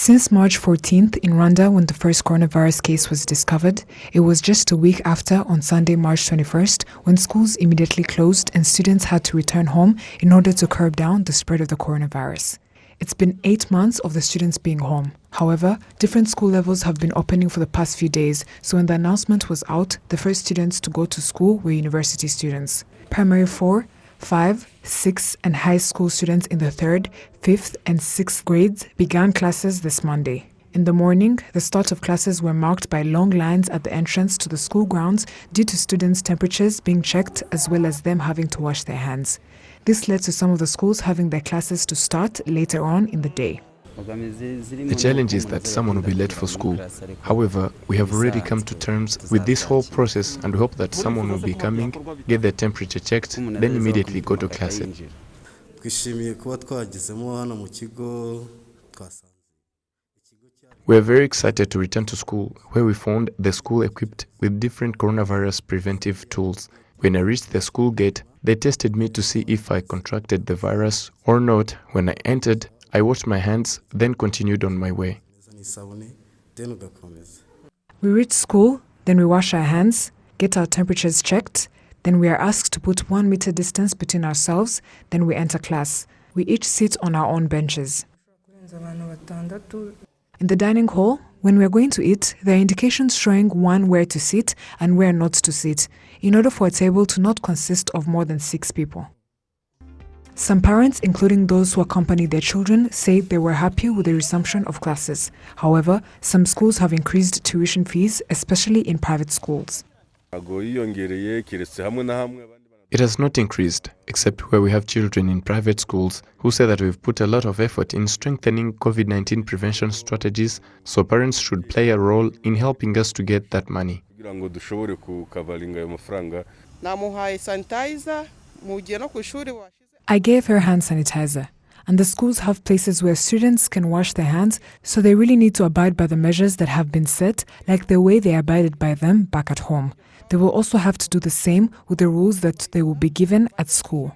Since March 14th in Rwanda, when the first coronavirus case was discovered, it was just a week after, on Sunday, March 21st, when schools immediately closed and students had to return home in order to curb down the spread of the coronavirus. It's been 8 months of the students being home. However, different school levels have been opening for the past few days, so when the announcement was out, the first students to go to school were university students. Primary 4, 5, 6, and high school students in the 3rd, 5th, and 6th grades began classes this Monday. In the morning, the start of classes were marked by long lines at the entrance to the school grounds due to students' temperatures being checked as well as them having to wash their hands. This led to some of the schools having their classes to start later on in the day. The challenge is that someone will be late for school. However, we have already come to terms with this whole process and we hope that someone will be coming, get their temperature checked, then immediately go to class. We are very excited to return to school, where we found the school equipped with different coronavirus preventive tools. When I reached the school gate, they tested me to see if I contracted the virus or not. When I entered, I washed my hands, then continued on my way. We reach school, then we wash our hands, get our temperatures checked, then we are asked to put 1 meter distance between ourselves, then we enter class. We each sit on our own benches. In the dining hall, when we are going to eat, there are indications showing one where to sit and where not to sit, in order for a table to not consist of more than 6 people. Some parents, including those who accompanied their children, say they were happy with the resumption of classes. However, some schools have increased tuition fees, especially in private schools. It has not increased, except where we have children in private schools who say that we've put a lot of effort in strengthening COVID-19 prevention strategies, so parents should play a role in helping us to get that money. I gave her hand sanitizer, and the schools have places where students can wash their hands, so they really need to abide by the measures that have been set, like the way they abided by them back at home. They will also have to do the same with the rules that they will be given at school.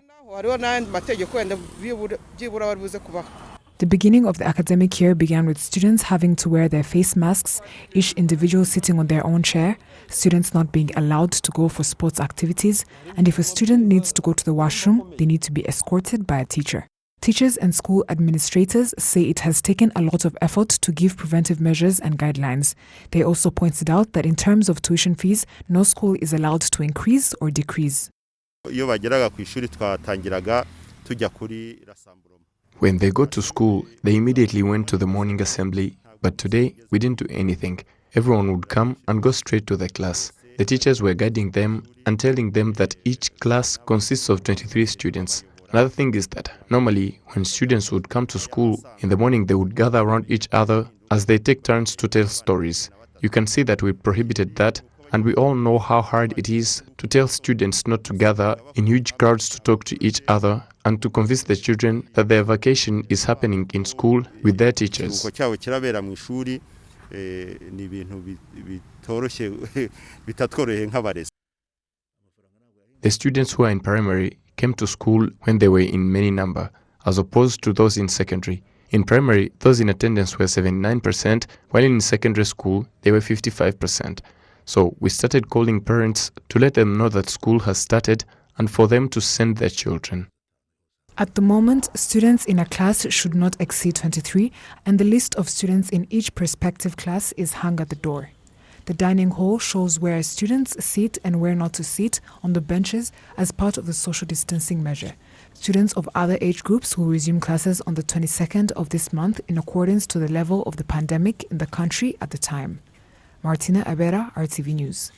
The beginning of the academic year began with students having to wear their face masks, each individual sitting on their own chair, students not being allowed to go for sports activities, and if a student needs to go to the washroom, they need to be escorted by a teacher. Teachers and school administrators say it has taken a lot of effort to give preventive measures and guidelines. They also pointed out that in terms of tuition fees, no school is allowed to increase or decrease. When they go to school, they immediately went to the morning assembly, but today we didn't do anything. Everyone would come and go straight to the class. The teachers were guiding them and telling them that each class consists of 23 students. Another thing is that normally when students would come to school in the morning, they would gather around each other as they take turns to tell stories. You can see that we prohibited that, and we all know how hard it is to tell students not to gather in huge crowds to talk to each other and to convince the children that their vacation is happening in school with their teachers. The students who are in primary came to school when they were in many number, as opposed to those in secondary. In primary, those in attendance were 79%, while in secondary school, they were 55%. So we started calling parents to let them know that school has started and for them to send their children. At the moment, students in a class should not exceed 23, and the list of students in each prospective class is hung at the door. The dining hall shows where students sit and where not to sit on the benches as part of the social distancing measure. Students of other age groups will resume classes on the 22nd of this month in accordance to the level of the pandemic in the country at the time. Martina Abera, RTV News.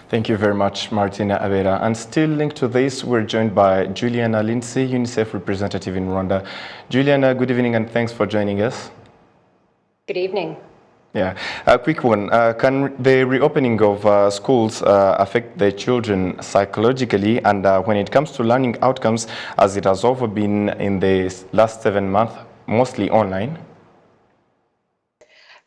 Thank you very much, Martina Abera. And still linked to this, we're joined by Juliana Lindsay, UNICEF representative in Rwanda. Juliana, good evening and thanks for joining us. Good evening. Yeah, a quick one. Can the reopening of schools affect the children psychologically, and when it comes to learning outcomes, as it has over been in the last 7 months, mostly online?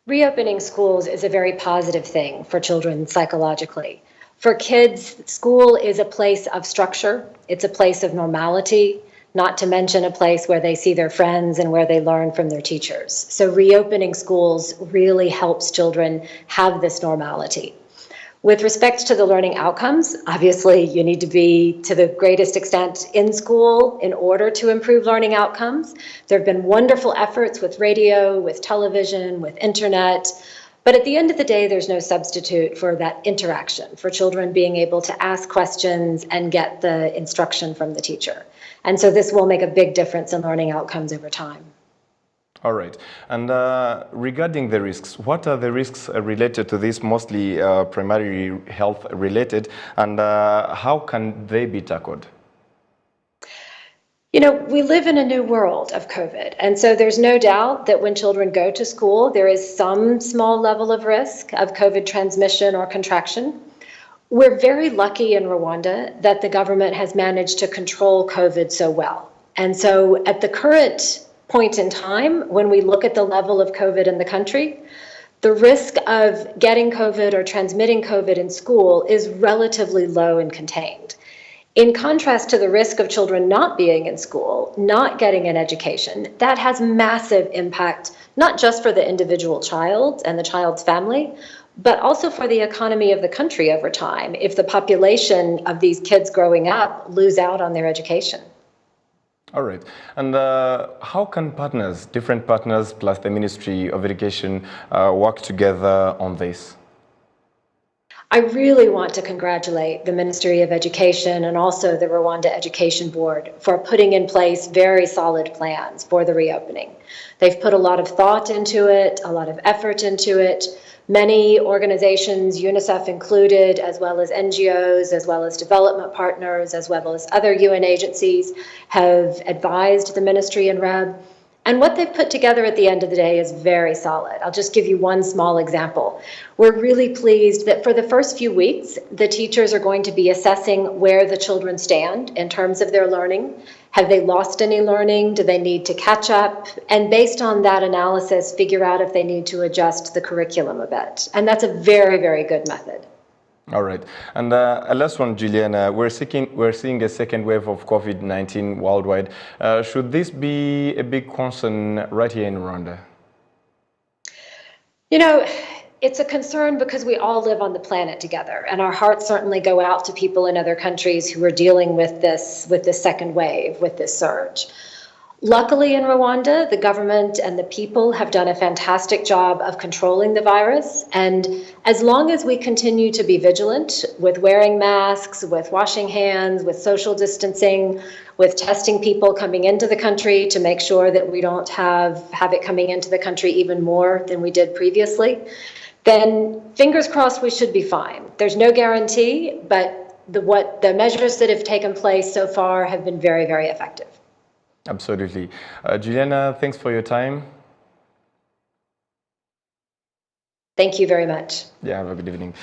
Reopening schools is a very positive thing for children psychologically. For kids, school is a place of structure. It's a place of normality. not to mention a place where they see their friends and where they learn from their teachers. So reopening schools really helps children have this normality. With respect to the learning outcomes, obviously you need to be to the greatest extent in school in order to improve learning outcomes. There have been wonderful efforts with radio, with television, with internet, but at the end of the day, there's no substitute for that interaction, for children being able to ask questions and get the instruction from the teacher. And so this will make a big difference in learning outcomes over time. All right. And regarding the risks, what are the risks related to this, mostly primarily health related, and how can they be tackled? You know, we live in a new world of COVID, and so there's no doubt that when children go to school, there is some small level of risk of COVID transmission or contraction. We're very lucky in Rwanda that the government has managed to control COVID so well. And so at the current point in time, when we look at the level of COVID in the country, the risk of getting COVID or transmitting COVID in school is relatively low and contained. In contrast to the risk of children not being in school, not getting an education, that has massive impact, not just for the individual child and the child's family, but also for the economy of the country over time, if the population of these kids growing up lose out on their education. All right. And how can partners, different partners plus the Ministry of Education, work together on this? I really want to congratulate the Ministry of Education and also the Rwanda Education Board for putting in place very solid plans for the reopening. They've put a lot of thought into it, a lot of effort into it. Many organizations, UNICEF included, as well as NGOs, as well as development partners, as well as other UN agencies, have advised the ministry and REB. And what they've put together at the end of the day is very solid. I'll just give you one small example. We're really pleased that for the first few weeks, the teachers are going to be assessing where the children stand in terms of their learning. Have they lost any learning? Do they need to catch up? And based on that analysis, figure out if they need to adjust the curriculum a bit. And that's a very, very good method. All right. And last one, Juliana, we're seeing a second wave of COVID-19 worldwide. Should this be a big concern right here in Rwanda? You know, it's a concern because we all live on the planet together, and our hearts certainly go out to people in other countries who are dealing with this second wave, with this surge. Luckily in Rwanda, the government and the people have done a fantastic job of controlling the virus. And as long as we continue to be vigilant with wearing masks, with washing hands, with social distancing, with testing people coming into the country to make sure that we don't have it coming into the country even more than we did previously, then fingers crossed we should be fine. There's no guarantee, but the measures that have taken place so far have been very, very effective. Absolutely. Juliana, thanks for your time. Thank you very much. Yeah, have a good evening.